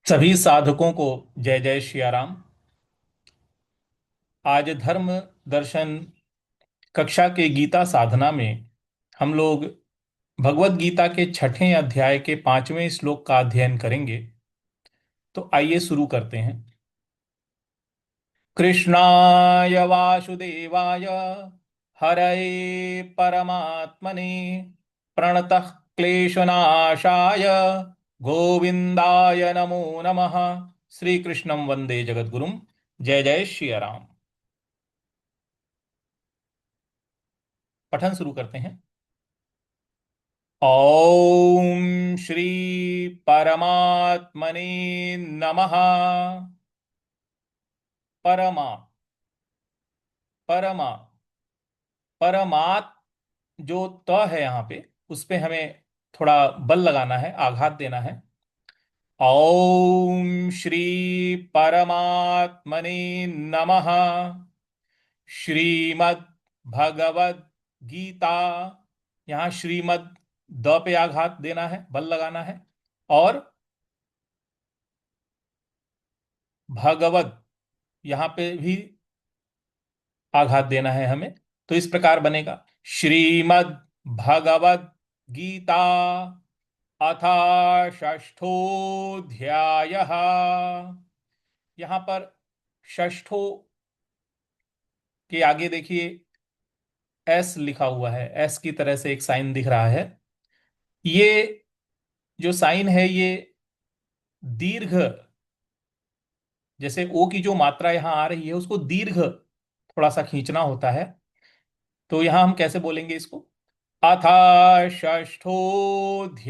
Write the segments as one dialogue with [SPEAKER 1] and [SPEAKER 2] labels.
[SPEAKER 1] सभी साधकों को जय जय श्री राम। आज धर्म दर्शन कक्षा के गीता साधना में हम लोग भगवत गीता के छठें अध्याय के 5वें श्लोक का अध्ययन करेंगे। तो आइए शुरू करते हैं। कृष्णाय वासुदेवाय हरये परमात्मने प्रणतः क्लेशनाशाय गोविंदाय नमो नमः। श्री कृष्णं वंदे जगद्गुरुं। जय जय श्री राम। पठन शुरू करते हैं। ओम श्री परमात्मने नमः। परमा परमा परमात् जो त है यहाँ पे, उस पे हमें थोड़ा बल लगाना है, आघात देना है। ओम श्री परमात्मने नमः। श्रीमद् भगवद गीता, यहाँ श्रीमद् द पे आघात देना है, बल लगाना है। और भगवद यहाँ पे भी आघात देना है हमें। तो इस प्रकार बनेगा श्रीमद् भगवद गीता अथ षष्ठोऽध्यायः। यहाँ पर षष्ठो के आगे देखिए एस लिखा हुआ है, एस की तरह से एक साइन दिख रहा है। ये जो साइन है ये दीर्घ, जैसे ओ की जो मात्रा यहाँ आ रही है उसको दीर्घ थोड़ा सा खींचना होता है। तो यहाँ हम कैसे बोलेंगे इसको? अथ षष्ठोऽध्यायः।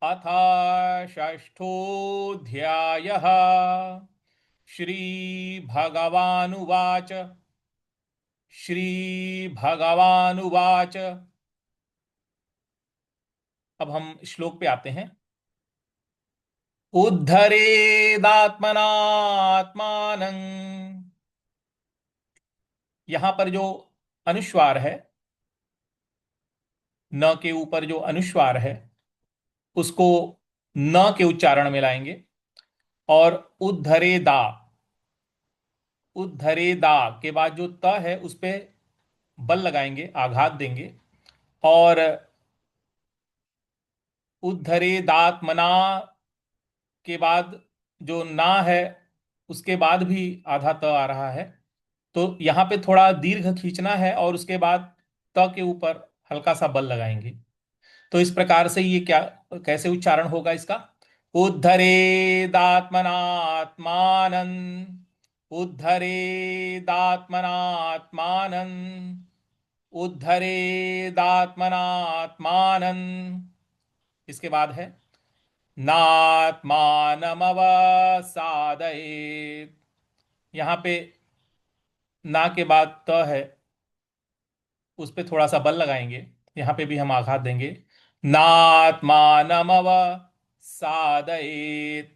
[SPEAKER 1] अथ षष्ठोऽध्यायः। श्रीभगवानुवाच। श्रीभगवानुवाच। अब हम श्लोक पे आते हैं। उद्धरेदात्मनात्मानं। यहां पर जो अनुस्वार है, न के ऊपर जो अनुस्वार है उसको न के उच्चारण में लाएंगे। और उद्धरेदा, उद्धरेदा के बाद जो त है उस पे बल लगाएंगे, आघात देंगे। और उद्धरेदात्मना के बाद जो ना है उसके बाद भी आधा त आ रहा है। तो यहां पे थोड़ा दीर्घ खींचना है और उसके बाद त के ऊपर हल्का सा बल लगाएंगे। तो इस प्रकार से ये क्या, कैसे उच्चारण होगा इसका? उद्धरेदात्मनात्मानं। उद्धरेदात्मनात्मानं। उद्धरेदात्मनात्मानं। इसके बाद है नात्मानमवसादयेत्। यहां पे ना के बाद त है, उस पे थोड़ा सा बल लगाएंगे। यहां पे भी हम आघात देंगे। नात्मानमवसादयेत्।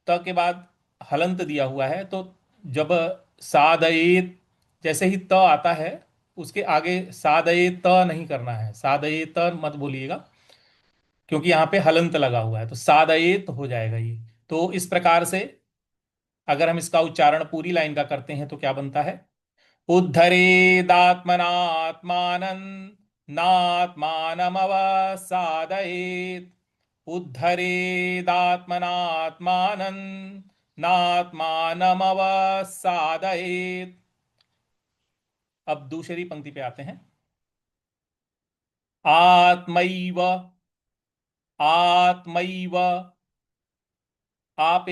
[SPEAKER 1] त के बाद हलंत दिया हुआ है, तो जब सादयेत जैसे ही त आता है उसके आगे सादये त नहीं करना है, सादये त मत बोलिएगा, क्योंकि यहाँ पे हलंत लगा हुआ है तो सादयेत हो जाएगा ये। तो इस प्रकार से अगर हम इसका उच्चारण पूरी लाइन का करते हैं तो क्या बनता है? उद्धरेदात्मनात्मानं नात्मानमवसादयेत्। उद्धरेदात्मनात्मानं नात्मानमवसादयेत्। अब दूसरी पंक्ति पे आते हैं। आत्मैव, आत्मैव। आप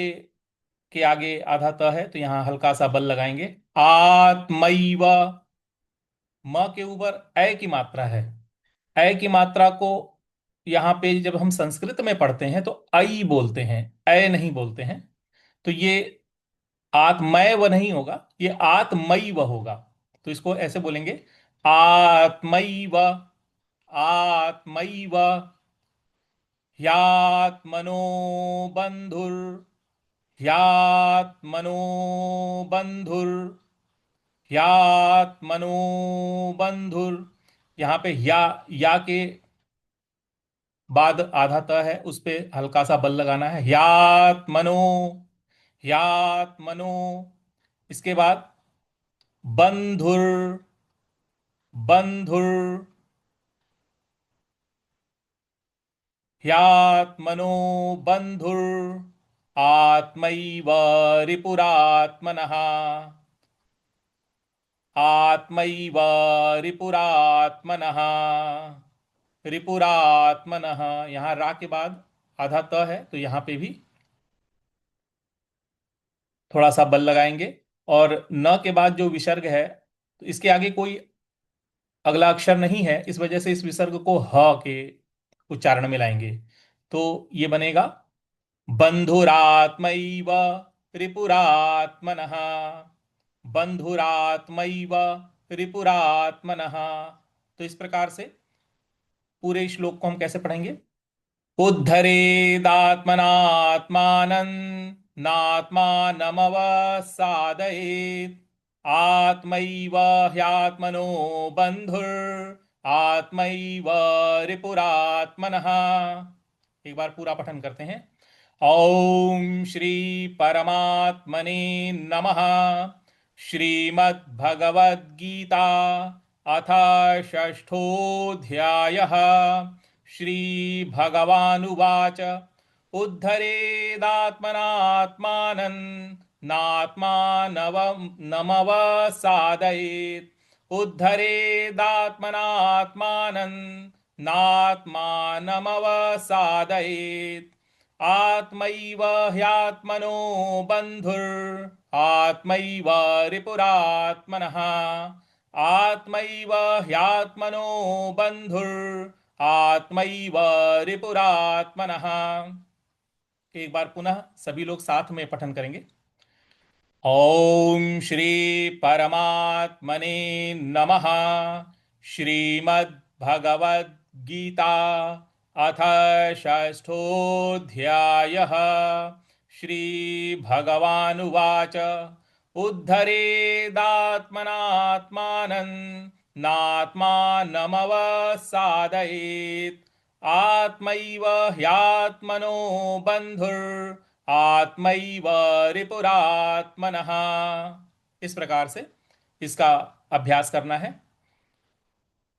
[SPEAKER 1] के आगे आधा त है तो यहां हल्का सा बल लगाएंगे। आत्मैव। म के ऊपर ए की मात्रा है। ए की मात्रा को यहां पे जब हम संस्कृत में पढ़ते हैं तो आई बोलते हैं, ए नहीं बोलते हैं। तो ये आत्मय व नहीं होगा, ये आत्मय व होगा। तो इसको ऐसे बोलेंगे आत्मय व। आत्मय व। ह्यात्मनो बंधुर। ह्यात्मनो बंधुर। ह्यात्मनो बंधुर। यहाँ पे या के बाद आधा त है, उस पे हल्का सा बल लगाना है। ह्यात मनो, ह्यात मनो। इसके बाद बंधुर, बंधुर, ह्यात्मनो बंधुर। आत्मैव रिपुरात्मनः, आत्मैव रिपुरात्मनः, रिपुरात्मनः। यहाँ रा के बाद आधा त है, तो यहाँ पे भी थोड़ा सा बल लगाएंगे। और न के बाद जो विसर्ग है, तो इसके आगे कोई अगला अक्षर नहीं है, इस वजह से इस विसर्ग को ह के उच्चारण में लाएंगे। तो ये बनेगा बंधुरात्मैव रिपुरात्मनः, बंधुरात्मैव रिपुरात्मनः। तो इस प्रकार से पूरे श्लोक को हम कैसे पढ़ेंगे? उद्धरेदात्मनात्मानं नात्मानमवसादयेत्, आत्मैव ह्यात्मनो बंधुर, आत्मैव रिपुरात्मनः। एक बार पूरा पठन करते हैं। ओम श्री परमात्मने नमः। श्रीमद्भगवद्गीता अथ षष्ठोऽध्यायः। श्रीभगवानुवाच उद्धरेदात्मनात्मानं नात्मानमवसादयेत्, उद्धरेदात्मनात्मानं नात्मानमवसादयेत्, आत्मैव ह्यात्मनो बन्धुर्, आत्मैव रिपुरात्मनः, आत्मैव ह्यात्मनो बन्धुर्, आत्मैव रिपुरात्मनः। एक बार पुनः सभी लोग साथ में पठन करेंगे। ओम श्री परमात्मने नमः। श्रीमद् गीता अथ षष्ठोऽध्यायः। श्री भगवानुवाच उद्धरेदात्मनात्मानं नात्मानमवसादयेत्, आत्मैव ह्यात्मनो बन्धुर्, आत्मैव रिपुरात्मनः। इस प्रकार से इसका अभ्यास करना है।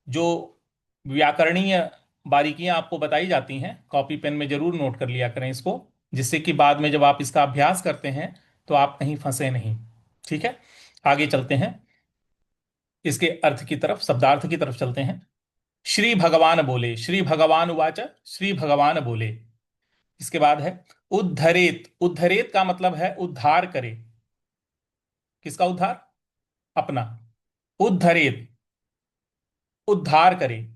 [SPEAKER 1] जो व्याकरणीय बारीकियां आपको बताई जाती हैं, कॉपी पेन में जरूर नोट कर लिया करें इसको, जिससे कि बाद में जब आप इसका अभ्यास करते हैं तो आप कहीं फंसे नहीं। ठीक है, आगे चलते हैं, इसके अर्थ की तरफ, शब्दार्थ की तरफ चलते हैं। श्री भगवान बोले, श्री भगवान उवाच, श्री भगवान बोले। इसके बाद है उद्धरेत। उद्धरेत का मतलब है उद्धार करे। किसका उद्धार? अपना। उद्धरेत, उद्धार करे।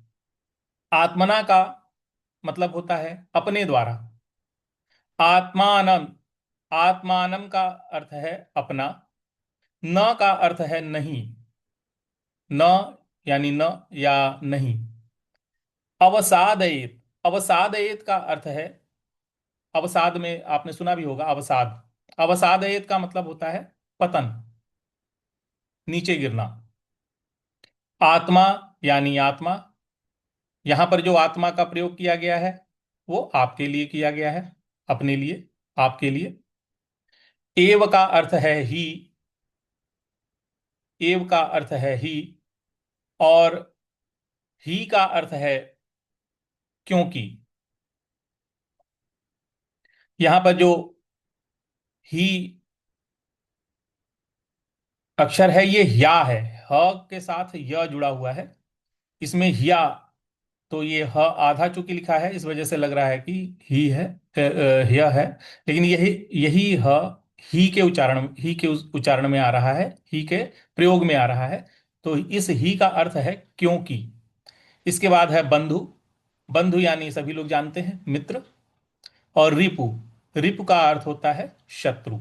[SPEAKER 1] आत्मना का मतलब होता है अपने द्वारा। आत्मानम, आत्मानम का अर्थ है अपना। न का अर्थ है नहीं, न यानी न या नहीं। अवसादयेत, अवसादयेत का अर्थ है, अवसाद में आपने सुना भी होगा अवसाद। अवसादयेत का मतलब होता है पतन, नीचे गिरना। आत्मा यानी आत्मा, यहां पर जो आत्मा का प्रयोग किया गया है वो आपके लिए किया गया है, अपने लिए, आपके लिए। एव का अर्थ है ही, एव का अर्थ है ही। और ही का अर्थ है क्योंकि। यहां पर जो ही अक्षर है ये ह्या है, ह के साथ य जुड़ा हुआ है। इसमें हिया, तो ये ह आधा चूंकि लिखा है, इस वजह से लग रहा है कि ही है, हिया है। लेकिन यही यही ह ही के उच्चारण, ही के उच्चारण में आ रहा है, ही के प्रयोग में आ रहा है। तो इस ही का अर्थ है क्योंकि। इसके बाद है बंधु। बंधु यानी सभी लोग जानते हैं मित्र। और रिपु, रिपु का अर्थ होता है शत्रु।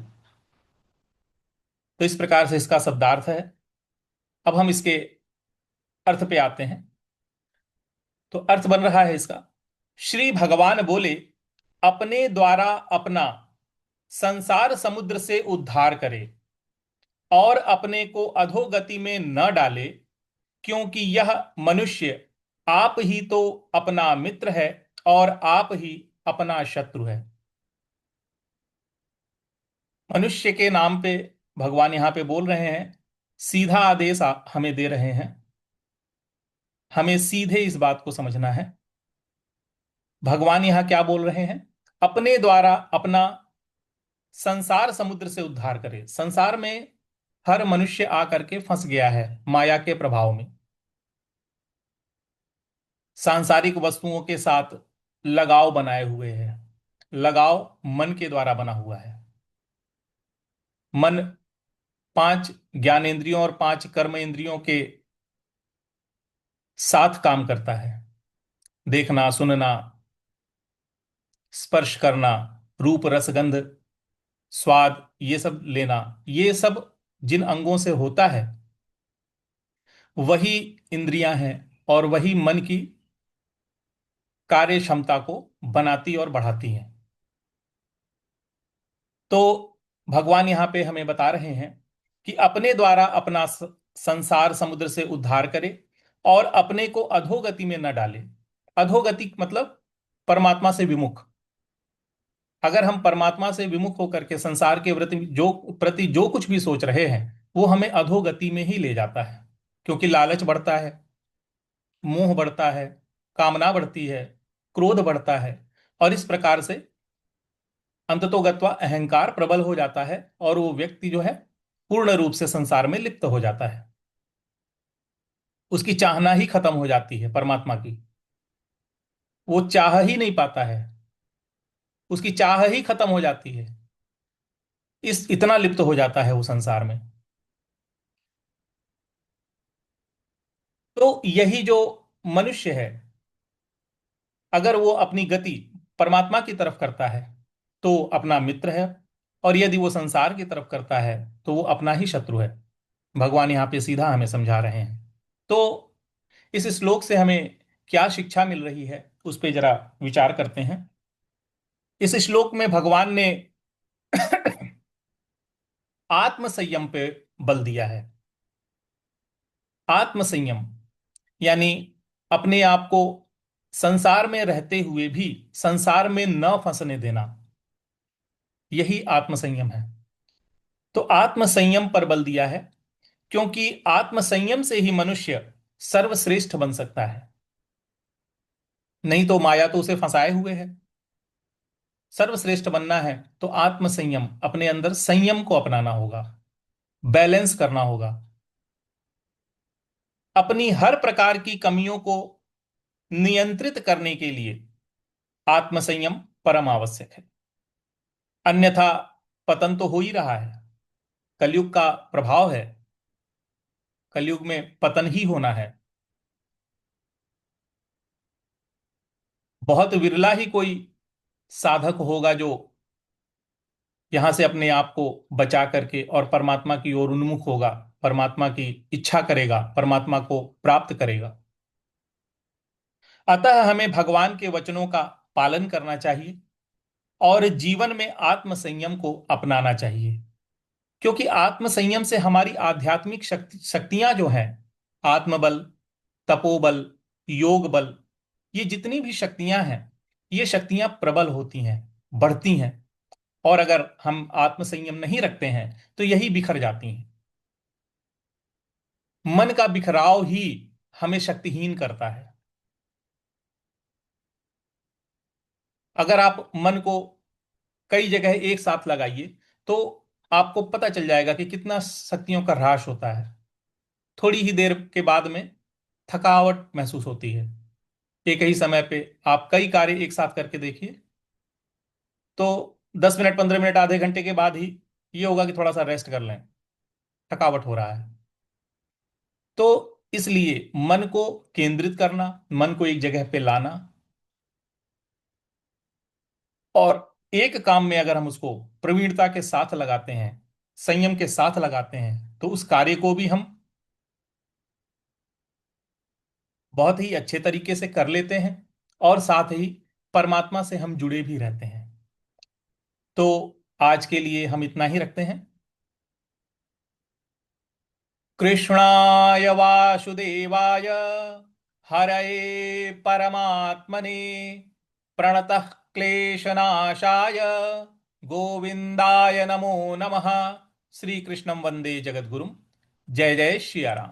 [SPEAKER 1] तो इस प्रकार से इसका शब्दार्थ है। अब हम इसके अर्थ पे आते हैं। तो अर्थ बन रहा है इसका, श्री भगवान बोले अपने द्वारा अपना संसार समुद्र से उद्धार करे और अपने को अधोगति में न डाले, क्योंकि यह मनुष्य आप ही तो अपना मित्र है और आप ही अपना शत्रु है। मनुष्य के नाम पे भगवान यहां पे बोल रहे हैं, सीधा आदेश हमें दे रहे हैं। हमें सीधे इस बात को समझना है। भगवान यहां क्या बोल रहे हैं? अपने द्वारा अपना संसार समुद्र से उद्धार करे। संसार में हर मनुष्य आकर के फंस गया है माया के प्रभाव में। सांसारिक वस्तुओं के साथ लगाव बनाए हुए है। लगाव मन के द्वारा बना हुआ है। मन पांच ज्ञानेंद्रियों और पांच कर्म इंद्रियों के साथ काम करता है। देखना, सुनना, स्पर्श करना, रूप रस गंध स्वाद, ये सब लेना, ये सब जिन अंगों से होता है वही इंद्रियां हैं, और वही मन की कार्य क्षमता को बनाती और बढ़ाती हैं। तो भगवान यहां पे हमें बता रहे हैं कि अपने द्वारा अपना संसार समुद्र से उद्धार करे और अपने को अधोगति में न डाले। अधोगति मतलब परमात्मा से विमुख। अगर हम परमात्मा से विमुख होकर के संसार के प्रति जो कुछ भी सोच रहे हैं, वो हमें अधोगति में ही ले जाता है। क्योंकि लालच बढ़ता है, मोह बढ़ता है, कामना बढ़ती है, क्रोध बढ़ता है, और इस प्रकार से अंततोगत्वा अहंकार प्रबल हो जाता है, और वो व्यक्ति जो है पूर्ण रूप से संसार में लिप्त हो जाता है। उसकी चाहना ही खत्म हो जाती है परमात्मा की। वो चाह ही नहीं पाता है, उसकी चाह ही खत्म हो जाती है। इस इतना लिप्त हो जाता है वो संसार में। तो यही जो मनुष्य है, अगर वो अपनी गति परमात्मा की तरफ करता है तो अपना मित्र है, और यदि वो संसार की तरफ करता है तो वो अपना ही शत्रु है। भगवान यहाँ पे सीधा हमें समझा रहे हैं। तो इस श्लोक से हमें क्या शिक्षा मिल रही है, उस पे जरा विचार करते हैं। इस श्लोक में भगवान ने आत्म संयम पे बल दिया है। आत्म संयम यानी अपने आप को संसार में रहते हुए भी संसार में न फंसने देना, यही आत्म संयम है। तो आत्म संयम पर बल दिया है, क्योंकि आत्म संयम से ही मनुष्य सर्वश्रेष्ठ बन सकता है। नहीं तो माया तो उसे फंसाए हुए है। सर्वश्रेष्ठ बनना है तो आत्म संयम, अपने अंदर संयम को अपनाना होगा, बैलेंस करना होगा। अपनी हर प्रकार की कमियों को नियंत्रित करने के लिए आत्म संयम परम आवश्यक है। अन्यथा पतन तो हो ही रहा है। कलयुग का प्रभाव है। कलयुग में पतन ही होना है। बहुत विरला ही कोई साधक होगा जो यहां से अपने आप को बचा करके और परमात्मा की ओर उन्मुख होगा, परमात्मा की इच्छा करेगा, परमात्मा को प्राप्त करेगा। अतः हमें भगवान के वचनों का पालन करना चाहिए और जीवन में आत्म संयम को अपनाना चाहिए। क्योंकि आत्म संयम से हमारी आध्यात्मिक शक्तियां जो हैं, आत्मबल, तपोबल, योग बल, ये जितनी भी शक्तियां हैं, ये शक्तियां प्रबल होती हैं, बढ़ती हैं। और अगर हम आत्म संयम नहीं रखते हैं तो यही बिखर जाती हैं। मन का बिखराव ही हमें शक्तिहीन करता है। अगर आप मन को कई जगह एक साथ लगाइए तो आपको पता चल जाएगा कि कितना शक्तियों का ह्रास होता है। थोड़ी ही देर के बाद में थकावट महसूस होती है। एक ही समय पे आप कई कार्य एक साथ करके देखिए, तो 10 मिनट, 15 मिनट, आधे घंटे के बाद ही ये होगा कि थोड़ा सा रेस्ट कर लें, थकावट हो रहा है। तो इसलिए मन को केंद्रित करना, मन को एक जगह पे लाना, और एक काम में अगर हम उसको प्रवीणता के साथ लगाते हैं, संयम के साथ लगाते हैं, तो उस कार्य को भी हम बहुत ही अच्छे तरीके से कर लेते हैं, और साथ ही परमात्मा से हम जुड़े भी रहते हैं। तो आज के लिए हम इतना ही रखते हैं। कृष्णाय वासुदेवाय हरये परमात्मने प्रणतः क्लेशनाशाय गोविंदाय नमो नमः। श्री कृष्णं वंदे जगद्गुरुं। जय जय श्री राम।